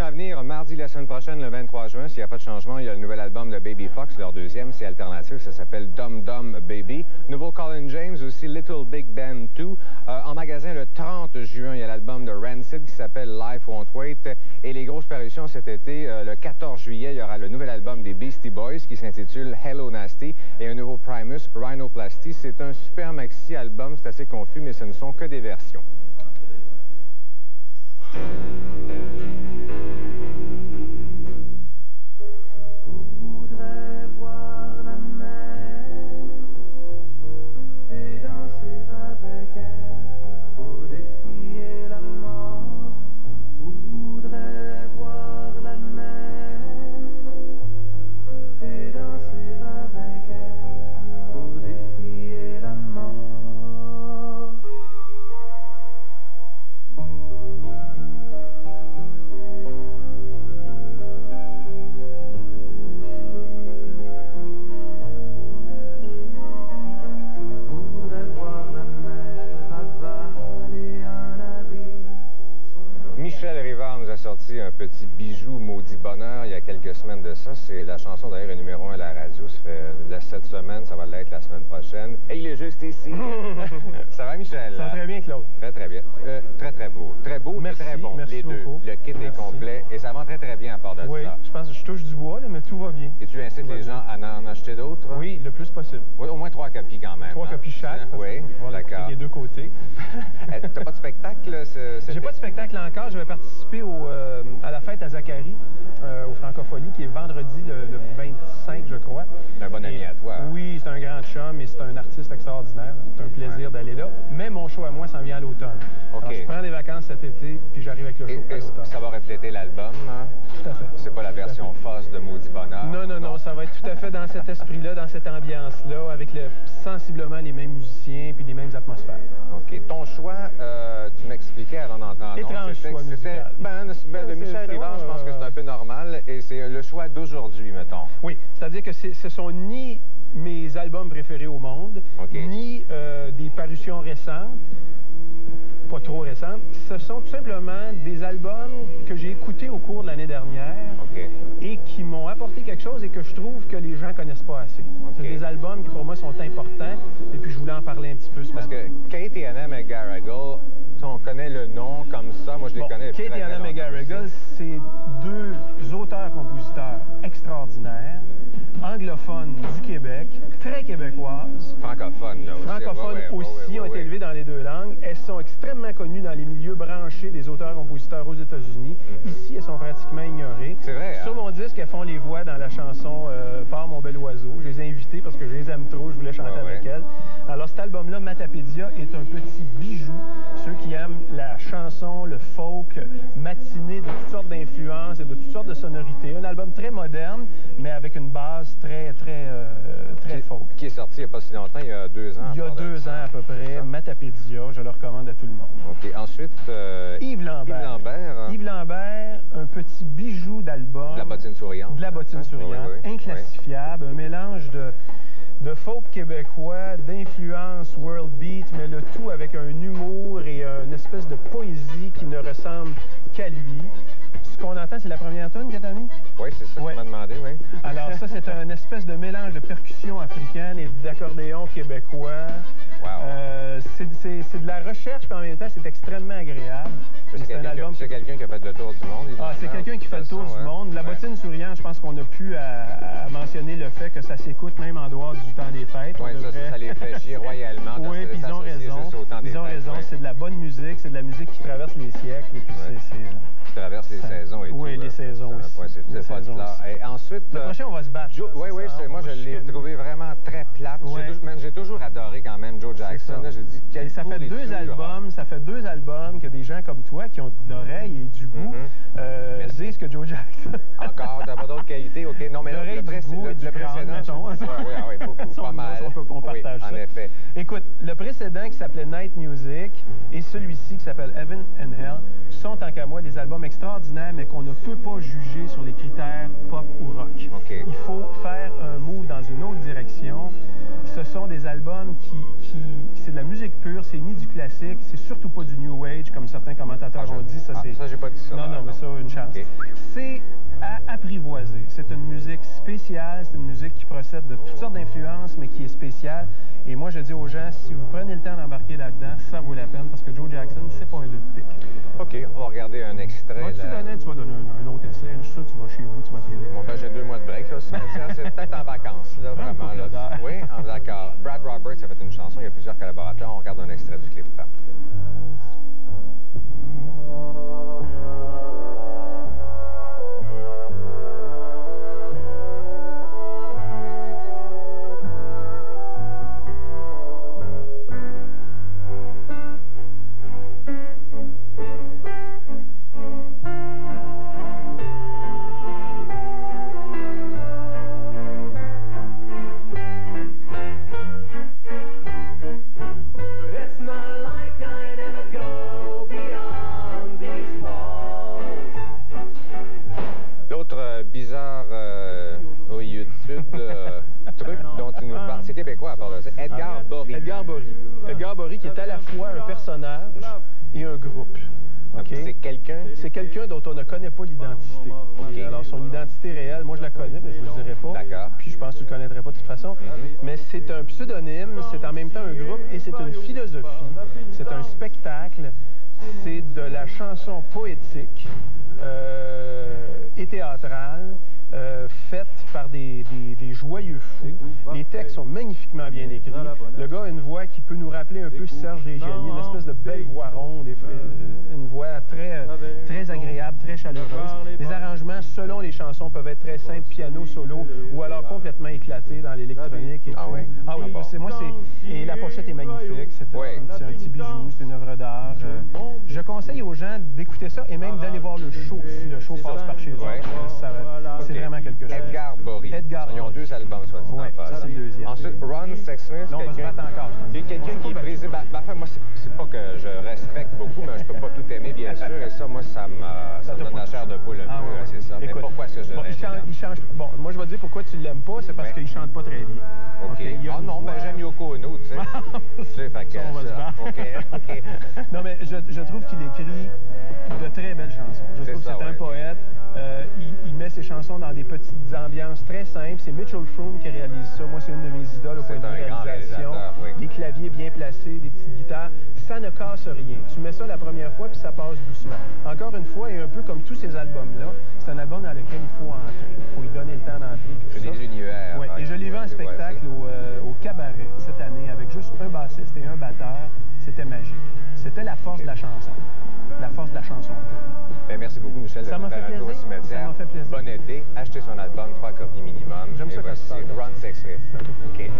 à venir. Mardi, la semaine prochaine, le 23 juin, s'il n'y a pas de changement, il y a le nouvel album de Baby Fox. Leur deuxième, c'est alternatif. Ça s'appelle Dum Dum Baby. Nouveau Colin James, aussi Little Big Band 2. En magasin, le 30 juin, il y a l'album de Rancid qui s'appelle Life Won't Wait. Et les grosses parutions cet été, le 14 juillet, il y aura le nouvel album des Beastie Boys qui s'intitule Hello Nasty et un nouveau Primus, Rhinoplasty. C'est un super maxi-album, c'est assez confus, mais ce ne sont que des versions. Michel Rivard nous a sorti un petit bijou maudit bonheur il y a quelques semaines de ça. C'est la chanson d'ailleurs est numéro 1 à la radio. Ça fait cette semaine, ça va l'être la semaine prochaine. Et il est juste ici. Ça va, Michel? Ça va très bien, Claude. Très, très bien. Très, très beau. Très beau et très bon. Merci les deux. beaucoup. Le kit est complet et ça va très, très bien à part de ça. Oui, je pense que je touche du bois, là, mais tout va bien. Et tu incites les gens à en acheter d'autres? Oui, le plus possible. Oui, au moins 3 copies quand même. 3 copies chaque. Oui, d'accord. Des deux côtés. T'as pas de spectacle? J'ai pas de spectacle encore. Je vais participer à la fête à Zacharie, au Francophonie, qui est vendredi le 25, je crois. C'est un bon ami à toi. Oui, c'est un grand chum et c'est un artiste extraordinaire. C'est un plaisir d'aller là. Mais mon show à moi s'en vient à l'automne. OK. Alors, je prends des vacances cet été, puis j'arrive avec le show à l'automne. Ça va refléter l'album? Hein? Tout à fait. C'est pas la version fausse de Maudit Bonheur? Non, non, non. Ça va être tout à fait dans cet esprit-là, dans cette ambiance-là, avec sensiblement les mêmes musiciens puis les mêmes atmosphères. OK. Ton choix, tu m'expliquais avant d'entrer en Étrange choix musical. De Michel Rivard, je pense que c'est un peu normal. Et c'est le choix d'aujourd'hui, mettons. Oui. C'est-à-dire que ce sont ni mes albums préférés au monde, ni des parutions récentes, pas trop récentes. Ce sont tout simplement des albums que j'ai écoutés au cours de l'année dernière et qui m'ont apporté quelque chose et que je trouve que les gens connaissent pas assez. C'est des albums qui, pour moi, sont importants et puis je voulais en parler un petit peu ce matin. Parce que Kate et Anna McGarrigle, on connaît le nom comme ça. Moi, je les connais depuis Kate et Anna McGarrigle, c'est deux auteurs-compositeurs extraordinaires, anglophones du Québec, très québécoises. Francophones, là aussi. Francophones aussi, ont été élevées dans les deux langues. Elles sont extrêmement connues dans les milieux branchés des auteurs-compositeurs aux États-Unis. Ici, elles sont pratiquement ignorées. C'est vrai, Sur mon disque, elles font les voix dans la chanson Pars mon bel oiseau. Je les ai invitées parce que je les aime trop, je voulais chanter avec elles. Alors, cet album-là, Matapédia, est un petit bijou. Ceux qui aiment la chanson, le folk, matiné de toutes sortes d'influences et de toutes sortes de sonorités. Un album très moderne, mais avec une base très folk. Qui est sorti il n'y a pas si longtemps, il y a 2 ans. Il y a 2 ans à peu près, Matapédia, je le recommande à tout le monde. OK. Ensuite, Yves Lambert. Yves Lambert. Yves Lambert, un petit bijou d'album. De la bottine souriante. De la bottine souriante, inclassifiable, un mélange de folk québécois, d'influence world beat, mais le tout avec un humour et une espèce de poésie qui ne ressemble qu'à lui. Ce qu'on entend, c'est la première tune que t'as mis? Oui, c'est ça que tu m'as demandé, oui. Alors ça, c'est un espèce de mélange de percussions africaines et d'accordéon québécois. Wow. C'est de la recherche, puis en même temps, c'est extrêmement agréable. C'est quelqu'un qui a fait le tour du monde. C'est quelqu'un qui fait le tour du monde. La bottine souriante, je pense qu'on a pu à mentionner le fait que ça s'écoute même en dehors du temps des fêtes. Oui, ça les fait chier royalement. Oui, puis ils ont raison. Ils ont raison. C'est de la bonne musique, c'est de la musique qui traverse les siècles. Et puis qui traverse les saisons et tout. Oui, les saisons aussi. C'est pas clair. Et ensuite... Le prochain, on va se battre. Oui, moi, je l'ai trouvé vraiment très plate. J'ai toujours adoré quand même Joe Jackson. J'ai dit, quel ça fait 2 albums, ça fait 2 albums que des gens comme toi qui ont de l'oreille et du goût disent que Joe Jackson. Encore, t'as pas d'autres qualités, OK. Non, mais le précédent... Oui, beaucoup, pas mal. On partage ça. En effet. Écoute, le précédent qui s'appelait Night Music et celui-ci qui s'appelle Heaven and Hell sont, tant qu'à moi, des albums extraordinaires, mais qu'on ne peut pas juger sur les critères pop ou rock. Il faut faire un move dans une autre direction. ce sont des albums c'est de la musique pure, c'est ni du classique, c'est surtout pas du New Age, comme certains commentateurs ont dit. Ça, j'ai pas dit ça. Non, mais ça, une chance. Okay. C'est à apprivoiser. C'est une musique spéciale, c'est une musique qui procède de toutes sortes d'influences, mais qui est spéciale. Et moi, je dis aux gens, si vous prenez le temps d'embarquer là-dedans, ça vaut la peine, parce que Joe Jackson, c'est pas un deux de pique. OK, on va regarder un extrait. Tu vas donner un autre essai. Je suis sûr que tu vas chez vous, tu vas t'aider. Bon, ben, j'ai 2 mois de break, là. C'est peut-être en vacances, là, vraiment. Là. Oui, d'accord. Brad Roberts a fait une chanson, il y a plusieurs collaborateurs. On regarde un extrait du clip. Bizarre truc dont tu nous parles. C'est québécois à part de ça. Edgar Bory. Edgar Bory qui est à la fois un personnage et un groupe. Okay. C'est quelqu'un? C'est quelqu'un dont on ne connaît pas l'identité. Okay. Alors, son identité réelle, moi je la connais, mais je ne vous le dirai pas. D'accord. Puis je pense que tu ne le connaîtrais pas de toute façon. Mais c'est un pseudonyme, c'est en même temps un groupe et c'est une philosophie. C'est un spectacle. C'est de la chanson poétique et théâtrale, faite par des joyeux fous. Les textes sont magnifiquement bien écrits. Le gars a une voix qui peut nous rappeler un peu Serge Reggiani, une espèce de belle voix ronde, une voix très agréable, très chaleureuse. Les arrangements, selon les chansons, peuvent être très simples, piano, solo, ou alors complètement éclatés dans l'électronique. Ah oui? Ah oui, et la pochette est magnifique. C'est un petit bijou, c'est une œuvre d'art. Je conseille aux gens d'écouter ça et même d'aller voir le show, si le show passe par chez eux. C'est vraiment quelque chose. Edgar Bory. Ils ont 2 albums, soit dit en passant. C'est le deuxième. Ensuite, Ron Sexsmith. Non, on va se battre encore. Il y a quelqu'un qui est brisé. Enfin, moi, c'est pas que je respecte beaucoup, mais je peux pas tout aimer, bien sûr. Et ça, moi, ça me donne la chair de poule un peu, c'est ça. Mais pourquoi est-ce que je l'aime? Bon, moi, je vais te dire pourquoi tu l'aimes pas, c'est parce qu'il chante pas très bien. OK. Ah non, ben j'aime Yoko Ono, tu sais. Tu sais, fait que on va se battre. OK. Non, mais je trouve qu'il écrit de très belles chansons. Je trouve que c'est un poète. Il met ses chansons dans des petites ambiances très simples. C'est Mitchell Froom qui réalise ça. Moi, c'est une de mes idoles au point de vue réalisation. Des claviers bien placés, des petites guitares. Ça ne casse rien. Tu mets ça la première fois, puis ça passe doucement. Encore une fois, et un peu comme tous ces albums-là, c'est un album dans lequel il faut entrer. Il faut y donner le temps d'entrer. C'est des univers. Oui, et je l'ai vu en spectacle au Cabaret cette année avec juste un bassiste et un batteur. C'était magique. C'était la force de la chanson. La force de la chanson pure. Bien, merci beaucoup, Michel, de faire un tour au cimetière. Ça m'a fait plaisir. Bon été. Achetez son album, 3 copies minimum. J'aime ça quand tu parles. Ron Sexsmith. OK.